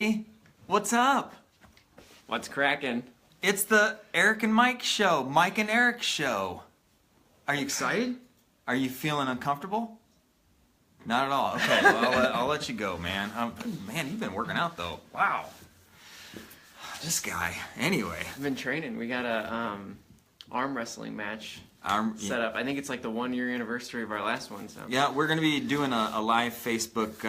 Hey, what's up? What's cracking? It's the Eric and Mike show, Mike and Eric show. Are you excited? Are you feeling uncomfortable? Not at all. Okay, well, I'll let you go, man. Man, you've been working out though. Wow. This guy. Anyway, I've been training. We got a arm wrestling match set up. I think it's like the 1 year anniversary of our last one. So yeah, we're gonna be doing a live Facebook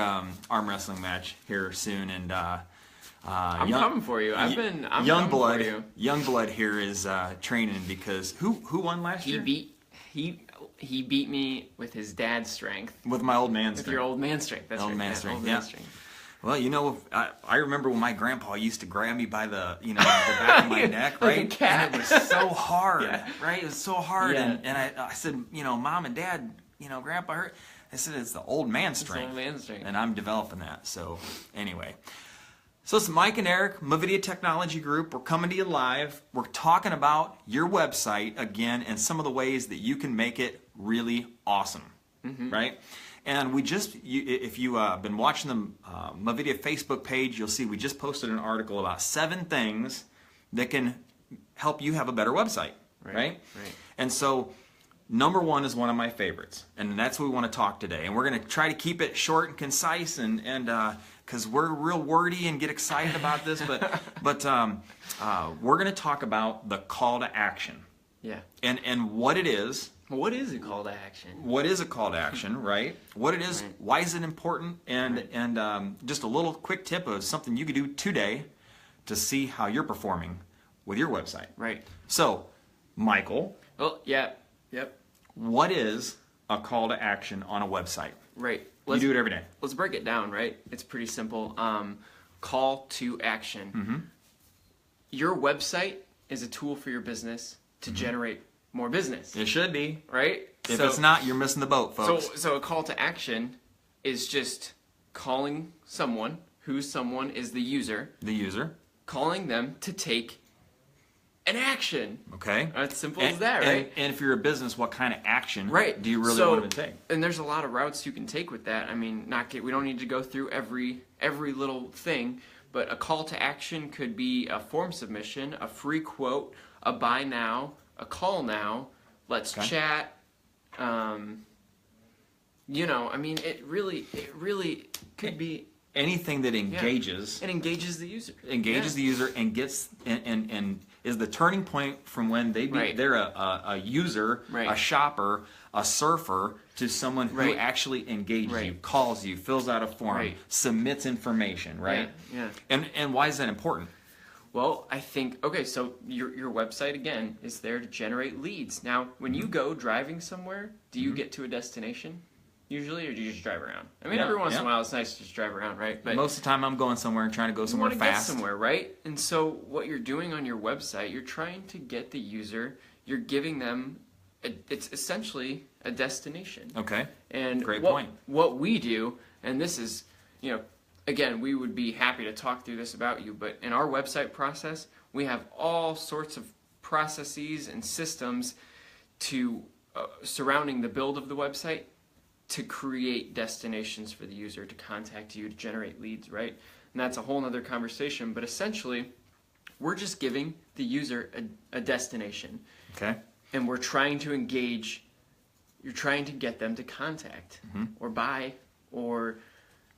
arm wrestling match here soon, and I'm coming for you. I'm coming for you. Youngblood here is training because who won last year? He beat me with his dad's strength. With my old man With strength. your old man strength. That's Old right. man strength, Old yeah. man strength. Well, you know, I remember when my grandpa used to grab me by the back of my neck, Like a right? cat. And it was so hard, Yeah. right? It was so hard, Yeah. and I said, Mom and Dad, Grandpa hurt. I said, it's the old man strength. Old man strength. And I'm developing that. So anyway, so it's Mike and Eric, Movidia Technology Group. We're coming to you live. We're talking about your website again and some of the ways that you can make it really awesome, right? And if you've been watching the Movidia Facebook page, you'll see we just posted an article about 7 things that can help you have a better website, right? Right. And so number 1 is one of my favorites, and that's what we want to talk today. And we're going to try to keep it short and concise, and because we're real wordy and get excited about this, but we're going to talk about the call to action, Yeah. and what it is. What is a call to action? What is a call to action, right? What it is, Right. why is it important, and Right. and just a little quick tip of something you could do today to see how you're performing with your website. Right. So, Michael, Well, yeah. Yep. what is a call to action on a website? Right. You do it every day. Let's break it down, right? It's pretty simple. Call to action. Mm-hmm. Your website is a tool for your business to generate more business, It should be. right? If it's not, you're missing the boat, folks. So a call to action is just calling someone, who's someone is the user, The user, calling them to take an action. okay? As simple as that, right? And if you're a business, what kind of action Right. do you really So- want them to take? And there's a lot of routes you can take with that. I mean, we don't need to go through every little thing, but a call to action could be a form submission, a free quote, a buy now, a call now, let's Okay. chat. I mean, it really could be. Anything that engages. It engages the user. Engages the user and gets and is the turning point from when Right. they're a user, Right. a shopper, a surfer, to someone who Right. actually engages you, Right. calls you, fills out a form, Right. submits information, right? Yeah. And why is that important? Well, I think, okay, so your website, again, is there to generate leads. Now, when you go driving somewhere, do you get to a destination usually, or do you just drive around? I mean, Yeah, every once in yeah. a while it's nice to just drive around, right? But Most of the time I'm going somewhere and trying to go you somewhere want to get fast. somewhere, right? And so what you're doing on your website, you're trying to get the user, you're giving them, it's essentially a destination. Okay. And Great what, point. what we do, and this is, again, we would be happy to talk through this about you, but in our website process, we have all sorts of processes and systems surrounding the build of the website to create destinations for the user to contact you, to generate leads, right? And that's a whole nother conversation, but essentially, we're just giving the user a destination, Okay. and we're trying to engage. You're trying to get them to contact or buy or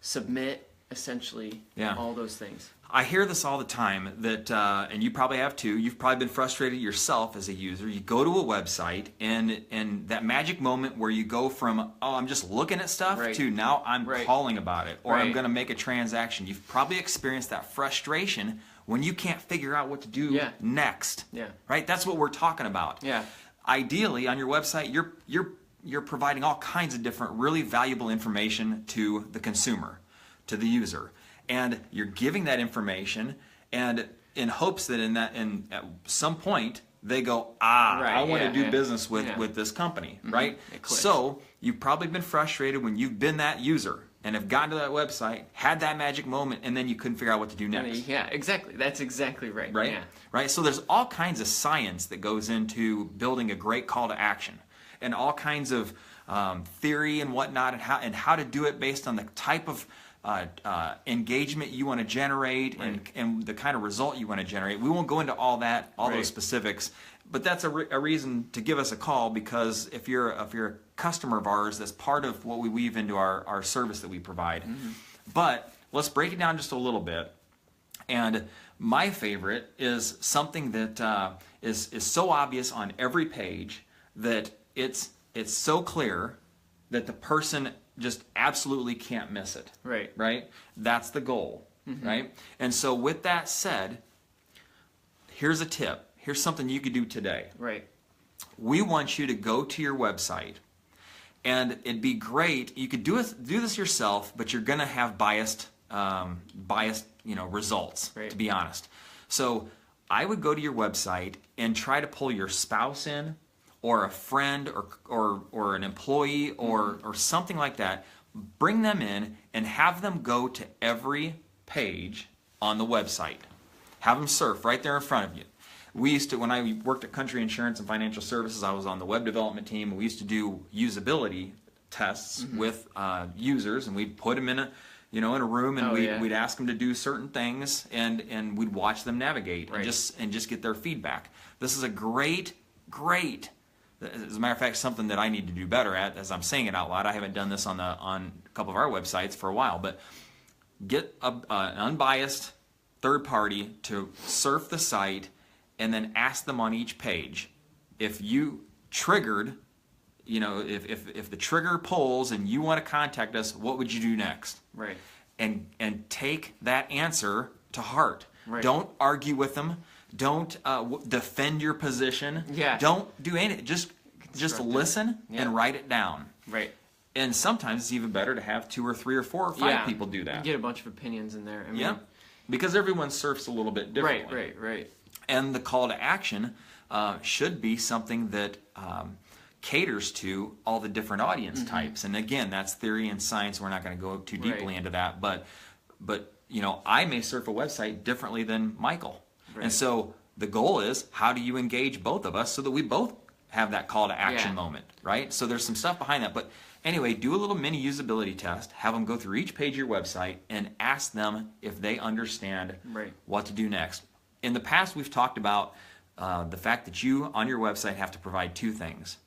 submit, essentially, Yeah. all those things. I hear this all the time that, and you probably have too. You've probably been frustrated yourself as a user. You go to a website, and that magic moment where you go from, oh, I'm just looking at stuff, Right. to now I'm Right. calling about it, or I'm Right. going to make a transaction. You've probably experienced that frustration when you can't figure out what to do Yeah. next. Yeah. Right. That's what we're talking about. Yeah. Ideally, on your website, you're providing all kinds of different, really valuable information to the consumer, to the user. And you're giving that information, and in hopes that at some point they go, Right, I want to do yeah. business with, Yeah. with this company, right? It clicks. So you've probably been frustrated when you've been that user and have gotten to that website, had that magic moment, and then you couldn't figure out what to do next. Yeah, exactly. That's exactly right. Right? Yeah. Right? So there's all kinds of science that goes into building a great call to action, and all kinds of theory and whatnot, and how to do it based on the type of engagement you want to generate and the kind of result you want to generate. We won't go into all that, all those specifics, but that's a reason to give us a call, because if you're a customer of ours, that's part of what we weave into our service that we provide. But let's break it down just a little bit. And my favorite is something that is so obvious on every page that it's so clear that the person just absolutely can't miss it. Right? That's the goal. Right? And so with that said, here's a tip. Here's something you could do today. We want you to go to your website, and it'd be great. You could do this yourself, but you're going to have biased results, to be honest. So I would go to your website and try to pull your spouse in, or a friend, or an employee, or something like that. Bring them in and have them go to every page on the website. Have them surf right there in front of you. We used to, when I worked at Country Insurance and Financial Services, I was on the web development team. We used to do usability tests with users, and we'd put them in a room, and we'd ask them to do certain things, and we'd watch them navigate and just get their feedback. This is a great, as a matter of fact, something that I need to do better at as I'm saying it out loud. I haven't done this on a couple of our websites for a while, but get an unbiased third party to surf the site and then ask them on each page, if you triggered, if the trigger pulls and you want to contact us, what would you do next? And take that answer to heart. Don't argue with them. Don't defend your position. Don't do anything. Just listen and write it down. And sometimes it's even better to have 2 or 3 or 4 or 5 people do that. You get a bunch of opinions in there. I mean, because everyone surfs a little bit differently. And the call to action should be something that caters to all the different audience types. And again, that's theory and science. We're not going to go too deeply into that. But I may surf a website differently than Michael. And so the goal is, how do you engage both of us so that we both have that call to action moment, right? So there's some stuff behind that. But anyway, do a little mini usability test. Have them go through each page of your website and ask them if they understand what to do next. In the past, we've talked about the fact that you, on your website, have to provide 2 things: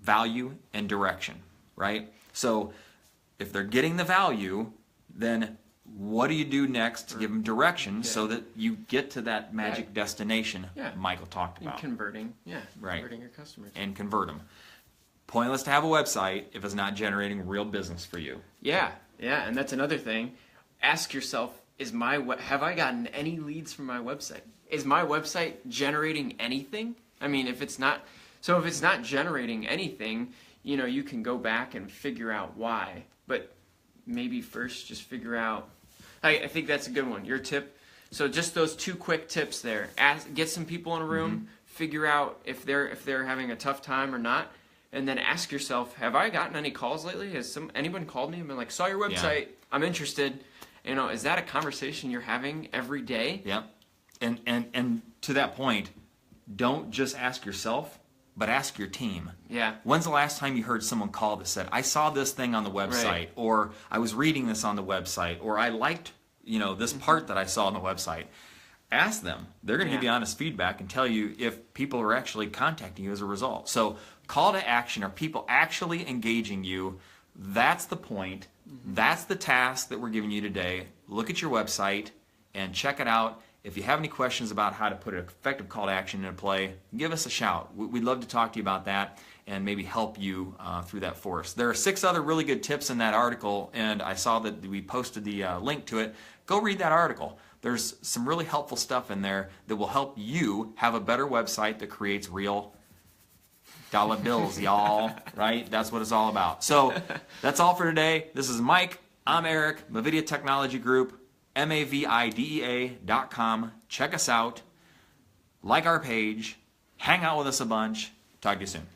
value and direction, right? So if they're getting the value, then what do you do next to give them direction so that you get to that magic destination Michael talked about? Converting your customers. And convert them. Pointless to have a website if it's not generating real business for you. And that's another thing. Ask yourself, have I gotten any leads from my website? Is my website generating anything? I mean, if it's not generating anything, you can go back and figure out why. But maybe first just figure out. I think that's a good one. Your tip. So just those 2 quick tips there. Get some people in a room, figure out if they're having a tough time or not, and then ask yourself, have I gotten any calls lately? Has anyone called me and been like, saw your website, I'm interested? Is that a conversation you're having every day? And to that point, don't just ask yourself, but ask your team. When's the last time you heard someone call that said, I saw this thing on the website, or I was reading this on the website, or I liked, this part that I saw on the website? Ask them. They're going to give you honest feedback and tell you if people are actually contacting you as a result. So call to action, are people actually engaging you? That's the point. That's the task that we're giving you today. Look at your website and check it out. If you have any questions about how to put an effective call to action into play, give us a shout. We'd love to talk to you about that and maybe help you through that for us. There are 6 other really good tips in that article, and I saw that we posted the link to it. Go read that article. There's some really helpful stuff in there that will help you have a better website that creates real dollar bills, y'all, right? That's what it's all about. So that's all for today. This is Mike. I'm Eric, Mavidea Technology Group. Mavidea.com. Check us out. Like our page. Hang out with us a bunch. Talk to you soon.